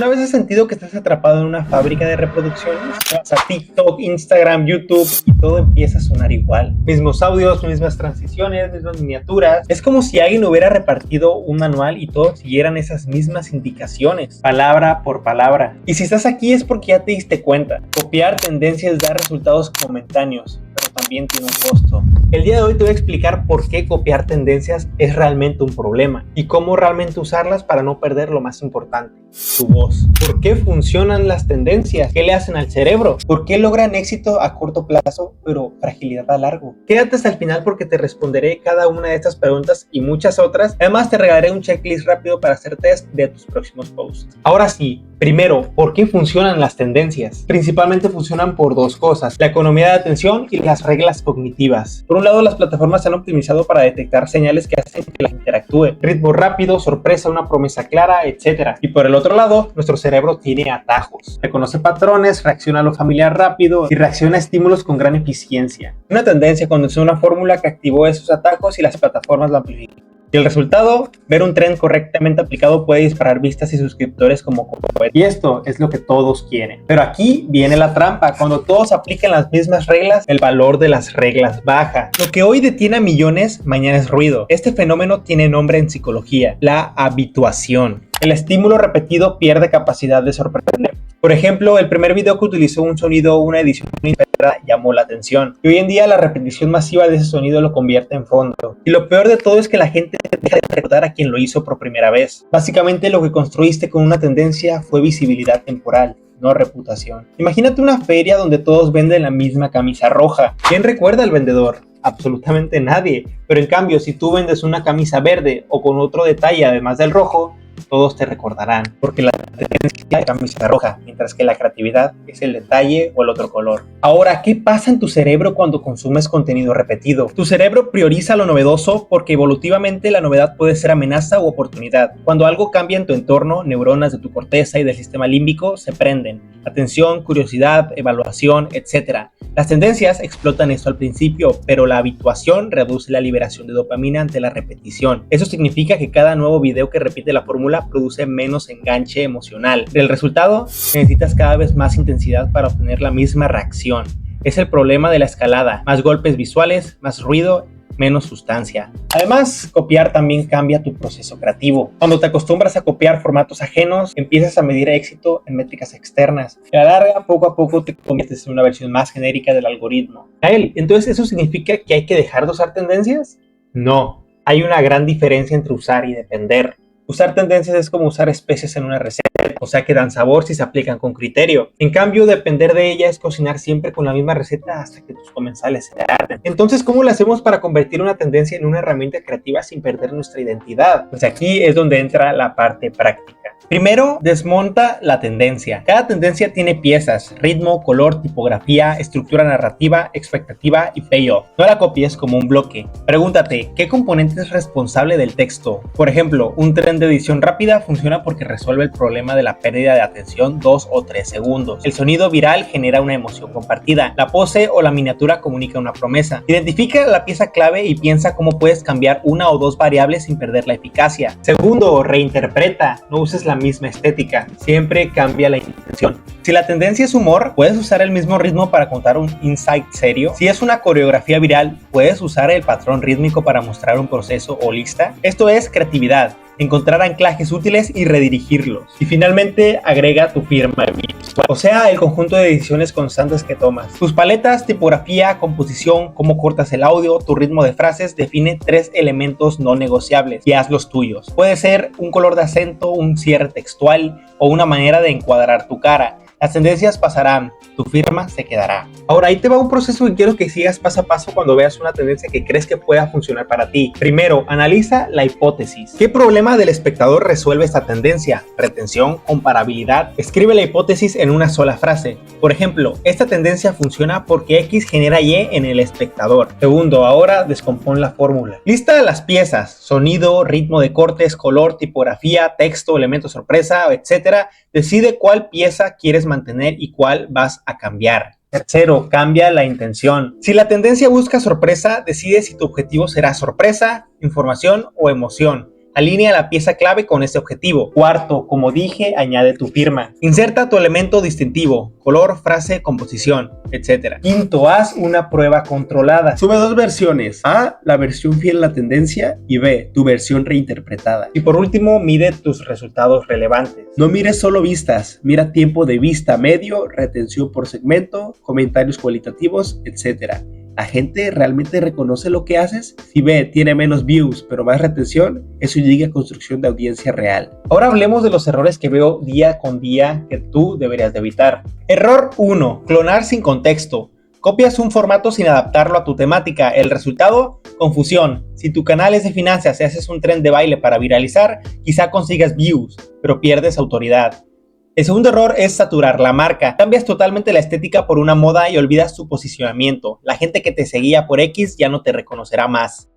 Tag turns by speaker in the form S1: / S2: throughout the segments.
S1: ¿Alguna vez has sentido que estás atrapado en una fábrica de reproducciones? Vas a TikTok, Instagram, YouTube y todo empieza a sonar igual. Mismos audios, mismas transiciones, mismas miniaturas. Es como si alguien hubiera repartido un manual y todos siguieran esas mismas indicaciones, palabra por palabra. Y si estás aquí es porque ya te diste cuenta. Copiar tendencias da resultados momentáneos, pero también tiene un costo. El día de hoy te voy a explicar por qué copiar tendencias es realmente un problema y cómo realmente usarlas para no perder lo más importante, tu voz. ¿Por qué funcionan las tendencias? ¿Qué le hacen al cerebro? ¿Por qué logran éxito a corto plazo pero fragilidad a largo? Quédate hasta el final porque te responderé cada una de estas preguntas y muchas otras. Además te regalaré un checklist rápido para hacer test de tus próximos posts. Ahora sí, primero, ¿por qué funcionan las tendencias? Principalmente funcionan por dos cosas: la economía de atención y las reglas cognitivas. Por un lado, las plataformas se han optimizado para detectar señales que hacen que la interactúe. Ritmo rápido, sorpresa, una promesa clara, etc. Y por el otro lado, nuestro cerebro tiene atajos. Reconoce patrones, reacciona a lo familiar rápido y reacciona a estímulos con gran eficiencia. Una tendencia conduce a una fórmula que activó esos atajos y las plataformas la amplifican. Y el resultado, ver un trend correctamente aplicado puede disparar vistas y suscriptores como cohetes. Y esto es lo que todos quieren. Pero aquí viene la trampa. Cuando todos aplican las mismas reglas, el valor de las reglas baja. Lo que hoy detiene a millones, mañana es ruido. Este fenómeno tiene nombre en psicología: la habituación. El estímulo repetido pierde capacidad de sorprender. Por ejemplo, el primer video que utilizó un sonido o una edición inesperada llamó la atención. Y hoy en día la repetición masiva de ese sonido lo convierte en fondo. Y lo peor de todo es que la gente deja de recordar a quien lo hizo por primera vez. Básicamente lo que construiste con una tendencia fue visibilidad temporal, no reputación. Imagínate una feria donde todos venden la misma camisa roja. ¿Quién recuerda al vendedor? Absolutamente nadie. Pero en cambio, si tú vendes una camisa verde o con otro detalle además del rojo, todos te recordarán, porque la tendencia es la camisa roja, mientras que la creatividad es el detalle o el otro color. Ahora, ¿qué pasa en tu cerebro cuando consumes contenido repetido? Tu cerebro prioriza lo novedoso porque evolutivamente la novedad puede ser amenaza u oportunidad. Cuando algo cambia en tu entorno, neuronas de tu corteza y del sistema límbico se prenden. Atención, curiosidad, evaluación, etc. Las tendencias explotan esto al principio, pero la habituación reduce la liberación de dopamina ante la repetición. Eso significa que cada nuevo video que repite la fórmula produce menos enganche emocional. Del resultado, necesitas cada vez más intensidad para obtener la misma reacción. Es el problema de la escalada: más golpes visuales, más ruido, menos sustancia. Además, copiar también cambia tu proceso creativo. Cuando te acostumbras a copiar formatos ajenos, empiezas a medir éxito en métricas externas. A la larga, poco a poco te conviertes en una versión más genérica del algoritmo. Entonces, ¿eso significa que hay que dejar de usar tendencias? No. Hay una gran diferencia entre usar y depender. Usar tendencias es como usar especies en una receta, o sea que dan sabor si se aplican con criterio. En cambio, depender de ella es cocinar siempre con la misma receta hasta que tus comensales se harten. Entonces, ¿cómo lo hacemos para convertir una tendencia en una herramienta creativa sin perder nuestra identidad? Pues aquí es donde entra la parte práctica. Primero, desmonta la tendencia. Cada tendencia tiene piezas: ritmo, color, tipografía, estructura narrativa, expectativa y payoff. No la copies como un bloque. Pregúntate, ¿qué componente es responsable del texto? Por ejemplo, un tren de edición rápida funciona porque resuelve el problema de la pérdida de atención 2 o 3 segundos. El sonido viral genera una emoción compartida. La pose o la miniatura comunica una promesa. Identifica la pieza clave y piensa cómo puedes cambiar una o dos variables sin perder la eficacia. Segundo, reinterpreta. No uses la misma estética. Siempre cambia la intención. Si la tendencia es humor, puedes usar el mismo ritmo para contar un insight serio. Si es una coreografía viral, puedes usar el patrón rítmico para mostrar un proceso o lista. Esto es creatividad: encontrar anclajes útiles y redirigirlos. Y finalmente, agrega tu firma visual, o sea, el conjunto de decisiones constantes que tomas. Tus paletas, tipografía, composición, cómo cortas el audio, tu ritmo de frases, define 3 elementos no negociables y hazlos tuyos. Puede ser un color de acento, un cierre textual o una manera de encuadrar tu cara. Las tendencias pasarán, tu firma se quedará. Ahora, ahí te va un proceso que quiero que sigas paso a paso cuando veas una tendencia que crees que pueda funcionar para ti. Primero, analiza la hipótesis. ¿Qué problema del espectador resuelve esta tendencia? Retención, comparabilidad. Escribe la hipótesis en una sola frase. Por ejemplo, esta tendencia funciona porque X genera Y en el espectador. Segundo, ahora descompón la fórmula. Lista las piezas: sonido, ritmo de cortes, color, tipografía, texto, elemento sorpresa, etc. Decide cuál pieza quieres mantener y cuál vas a cambiar. Tercero, cambia la intención. Si la tendencia busca sorpresa, decide si tu objetivo será sorpresa, información o emoción. Alinea la pieza clave con ese objetivo. Cuarto, como dije, añade tu firma. Inserta tu elemento distintivo, color, frase, composición, etc. Quinto, haz una prueba controlada.
S2: Sube dos versiones. A, la versión fiel a la tendencia, y B, tu versión reinterpretada.
S1: Y por último, mide tus resultados relevantes.
S2: No mires solo vistas, mira tiempo de vista medio, retención por segmento, comentarios cualitativos, etc. ¿La gente realmente reconoce lo que haces? Si B tiene menos views pero más retención, eso indica construcción de audiencia real.
S1: Ahora hablemos de los errores que veo día con día que tú deberías de evitar. Error 1. Clonar sin contexto. Copias un formato sin adaptarlo a tu temática. El resultado, confusión. Si tu canal es de finanzas y haces un tren de baile para viralizar, quizá consigas views, pero pierdes autoridad. El segundo error es saturar la marca. Cambias totalmente la estética por una moda y olvidas su posicionamiento. La gente que te seguía por X ya no te reconocerá más.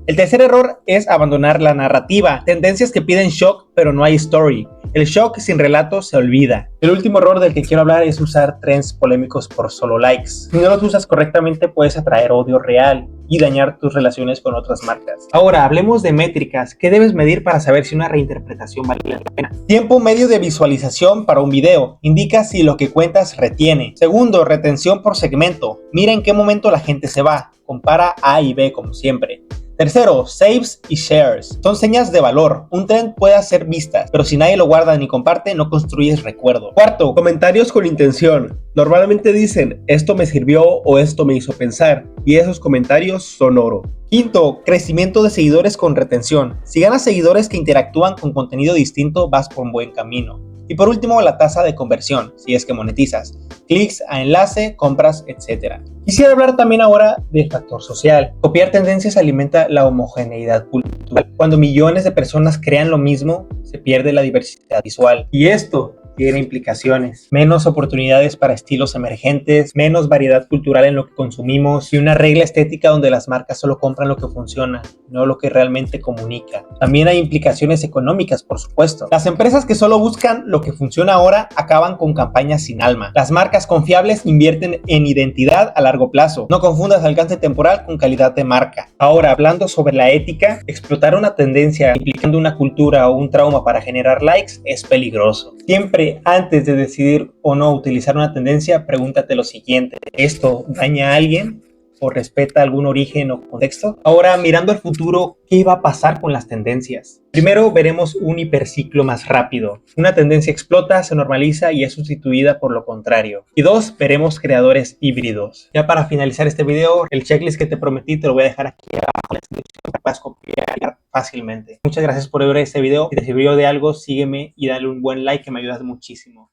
S1: El tercer error es abandonar la narrativa. Tendencias que piden shock pero no hay story. El shock sin relato se olvida. El último error del que quiero hablar es usar trends polémicos por solo likes. Si no los usas correctamente puedes atraer odio real y dañar tus relaciones con otras marcas. Ahora hablemos de métricas. ¿Qué debes medir para saber si una reinterpretación vale la pena? Tiempo medio de visualización para un video. Indica si lo que cuentas retiene. Segundo, retención por segmento. Mira en qué momento la gente se va. Compara A y B como siempre. Tercero, saves y shares. Son señas de valor. Un trend puede hacer vistas, pero si nadie lo guarda ni comparte, no construyes recuerdo. Cuarto,
S2: comentarios con intención. Normalmente dicen, esto me sirvió o esto me hizo pensar, y esos comentarios son oro.
S1: Quinto, crecimiento de seguidores con retención. Si ganas seguidores que interactúan con contenido distinto, vas por un buen camino. Y por último, la tasa de conversión, si es que monetizas. Clics a enlace, compras, etc. Quisiera hablar también ahora del factor social. Copiar tendencias alimenta la homogeneidad cultural. Cuando millones de personas crean lo mismo, se pierde la diversidad visual. Y esto tiene implicaciones. Menos oportunidades para estilos emergentes, menos variedad cultural en lo que consumimos y una regla estética donde las marcas solo compran lo que funciona, no lo que realmente comunica. También hay implicaciones económicas, por supuesto. Las empresas que solo buscan lo que funciona ahora acaban con campañas sin alma. Las marcas confiables invierten en identidad a largo plazo. No confundas alcance temporal con calidad de marca. Ahora, hablando sobre la ética, explotar una tendencia implicando una cultura o un trauma para generar likes es peligroso. Siempre antes de decidir o no utilizar una tendencia, pregúntate lo siguiente: ¿esto daña a alguien o respeta algún origen o contexto? Ahora, mirando al futuro, ¿qué va a pasar con las tendencias? Primero, veremos un hiperciclo más rápido. Una tendencia explota, se normaliza y es sustituida por lo contrario. Y dos, veremos creadores híbridos. Ya para finalizar este video, el checklist que te prometí te lo voy a dejar aquí abajo en la descripción para que puedas copiar fácilmente. Muchas gracias por ver este video. Si te sirvió de algo, sígueme y dale un buen like que me ayudas muchísimo.